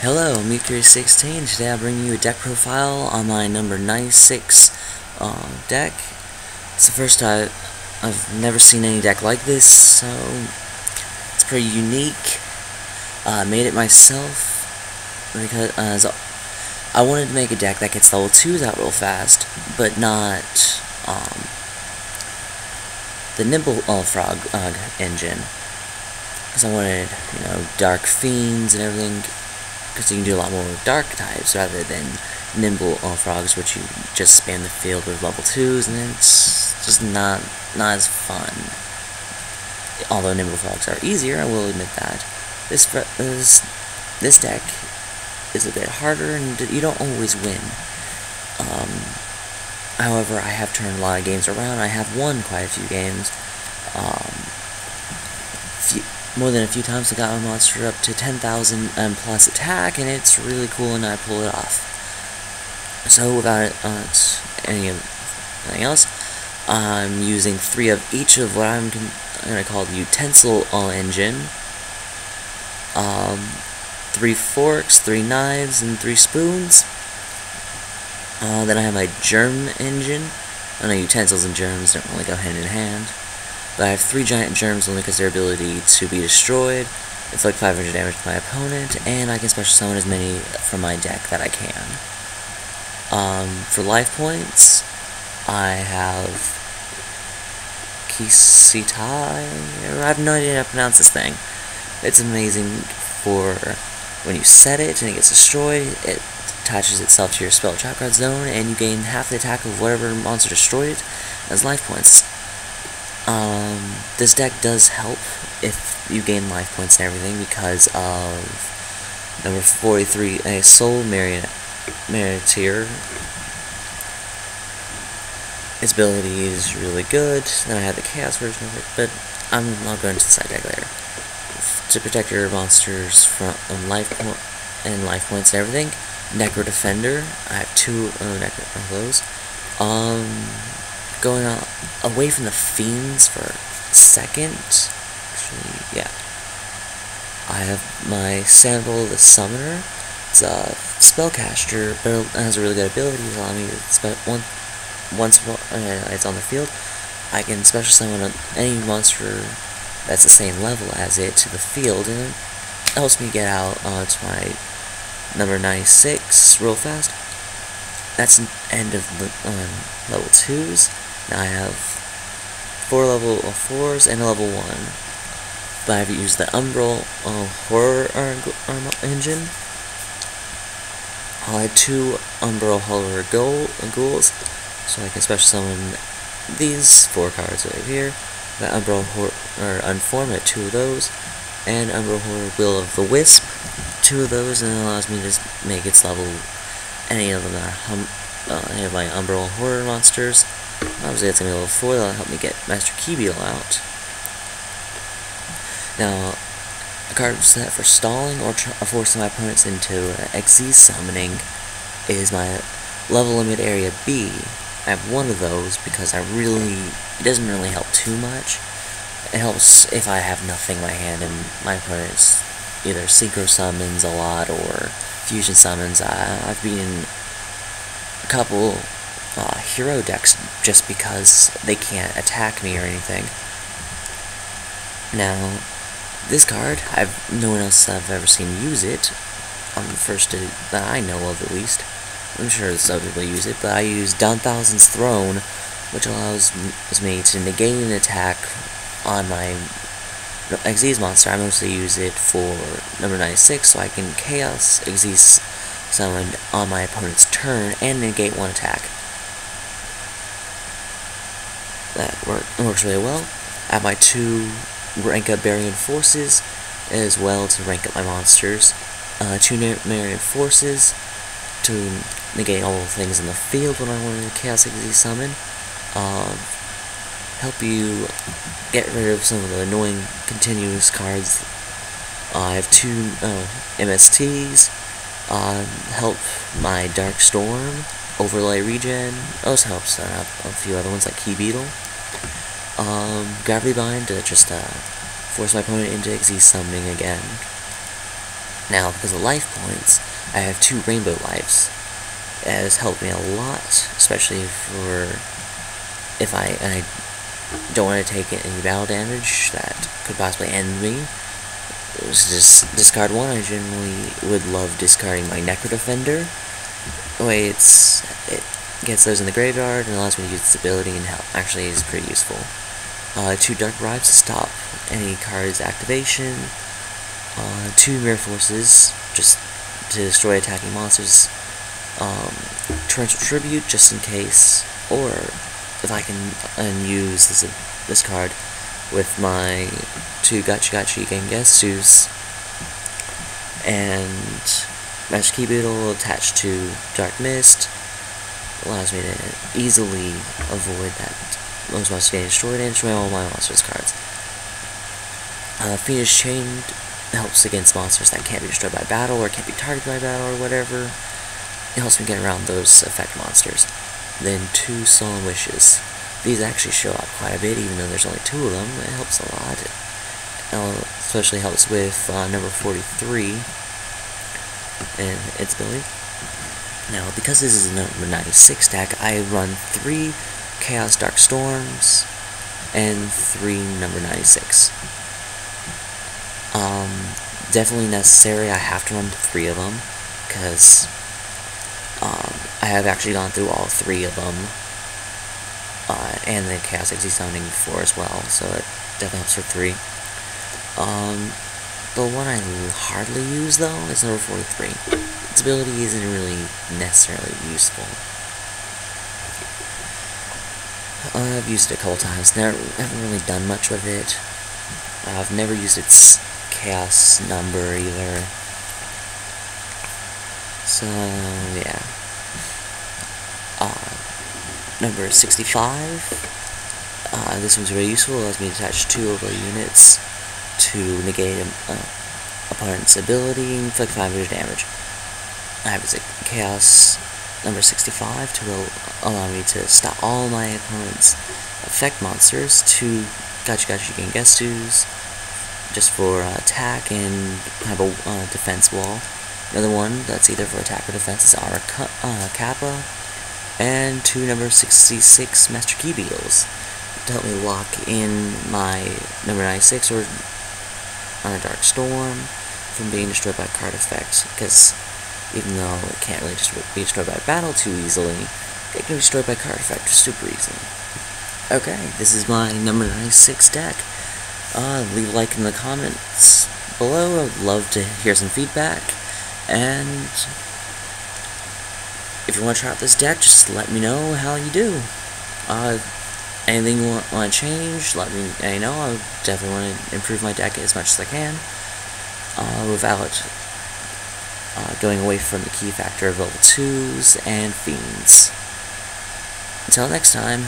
Hello, I'm Ukuri16. Today I'll bring you a deck profile on my number 96 deck. It's the first time I've never seen any deck like this, so it's pretty unique. I made it myself because I wanted to make a deck that gets level 2s out real fast, but not the Nimble Frog engine. Because I wanted, Dark Fiends and everything. Because you can do a lot more dark types rather than nimble frogs, which you just spam the field with level 2s, and it's just not as fun. Although nimble frogs are easier, I will admit that. This deck is a bit harder, and you don't always win. However, I have turned a lot of games around. I have won quite a few games. More than a few times I got my monster up to 10,000 plus attack, and it's really cool, and I pull it off. So without anything else, I'm using 3 of each of what I'm going to call the utensil engine. 3 forks, 3 knives, and 3 spoons. Then I have my germ engine. I know utensils and germs don't really go hand in hand. But I have 3 giant germs only because their ability to be destroyed, inflict 500 damage to my opponent, and I can special summon as many from my deck that I can. For life points, I have Kisitai. I have no idea how to pronounce this thing. It's amazing for when you set it and it gets destroyed, it attaches itself to your spell trap card zone, and you gain half the attack of whatever monster destroyed it as life points. This deck does help if you gain life points and everything because of number 43, a Soul Marioneer. Its ability is really good. Then I have the Chaos version of it, but I'll go into the side deck later. To protect your monsters from life points and everything, Necro Defender. I have 2 of those. Going away from the Fiends for a second. Actually, yeah. I have my Sandal the Summoner. It's a spellcaster, but it has a really good ability to allow me to once it's on the field, I can special summon any monster that's the same level as it to the field, and it helps me get out to my number 96 real fast. That's an end of level 2s. Now I have 4 level 4s and a level 1. But I have used the Umbral Horror engine. I'll add 2 Umbral Horror ghouls, so I can special summon these 4 cards over here. The Umbral Horror Unformed, 2 of those, and Umbral Horror Will of the Wisp, 2 of those, and it allows me to make its level any of them any of my Umbral Horror monsters. Obviously that's going to be level 4, that'll help me get Master Key Beetle out. Now, a card set for stalling or forcing my opponents into XZ summoning is my level limit area B. I have 1 of those because it doesn't really help too much. It helps if I have nothing in my hand and my opponent's either synchro summons a lot or fusion summons. I've beaten a couple hero decks just because they can't attack me or anything. Now, this card, no one else I've ever seen use it. I'm the first that I know of, at least. I'm sure some people use it, but I use Dawn Thousand's Throne, which allows me to negate an attack on my Xyz monster. I mostly use it for number 96, so I can Chaos Xyz summon on my opponent's turn and negate 1 attack. That works really well. I have my 2 rank up Barian Forces as well to rank up my monsters. 2 Marian Forces to negate all the things in the field when I want to Chaos Xyz summon. Help you get rid of some of the annoying continuous cards. I have 2 MSTs. Help my Dark Storm. Overlay Regen also helps out a few other ones like Key Beetle. Gravity Bind to just force my opponent into XZ summoning again. Now, because of life points, I have 2 rainbow lives. It has helped me a lot, especially for if I don't want to take any battle damage that could possibly end me. Just discard 1. I generally would love discarding my Necro Defender. The way it gets those in the graveyard and allows me to use its ability and help. Actually, is pretty useful. 2 Dark Bribes to stop any card's activation. 2 Mirror Forces, just to destroy attacking monsters. Torrential Tribute, just in case. Or, if I can use this card with my 2 Gachi Gengetsus and Magic Key Beetle attached to Dark Mist, allows me to easily avoid that those monsters getting destroyed and destroy all my monsters cards. Phoenix Chained helps against monsters that can't be destroyed by battle or can't be targeted by battle or whatever. It helps me get around those effect monsters. Then 2 Solemn Wishes. These actually show up quite a bit, even though there's only 2 of them. It helps a lot. It especially helps with number 43 and its ability. Now, because this is a number 96 deck, I run 3 Chaos Dark Storms and 3 number 96. Definitely necessary. I have to run 3 of them because I have actually gone through all 3 of them, and the Chaos XD Summoning before as well, so it definitely helps for 3. The one I hardly use, though, is number 43. Its ability isn't really necessarily useful. I've used it a couple times, haven't really done much with it. I've never used its Chaos number either. So, yeah. Number 65. This one's very useful. It allows me to attach 2 overlay units to negate an opponent's ability and inflict 500 damage. I have a Chaos number 65 to allow me to stop all my opponent's effect monsters. 2 Gachi Gengetsus just for attack and have a defense wall. Another one that's either for attack or defense is Aura Kappa. And 2 number 66 Master Key Beetles to help me lock in my number 96 or on a Dark Storm from being destroyed by card effect, because even though it can't really just be destroyed by battle too easily, it can be destroyed by card effect super easily. Okay, this is my number 96 deck. Leave a like in the comments below. I would love to hear some feedback, and if you want to try out this deck, just let me know how you do. Anything you want to change, let me know. I definitely want to improve my deck as much as I can, without going away from the key factor of level 2s and Fiends. Until next time,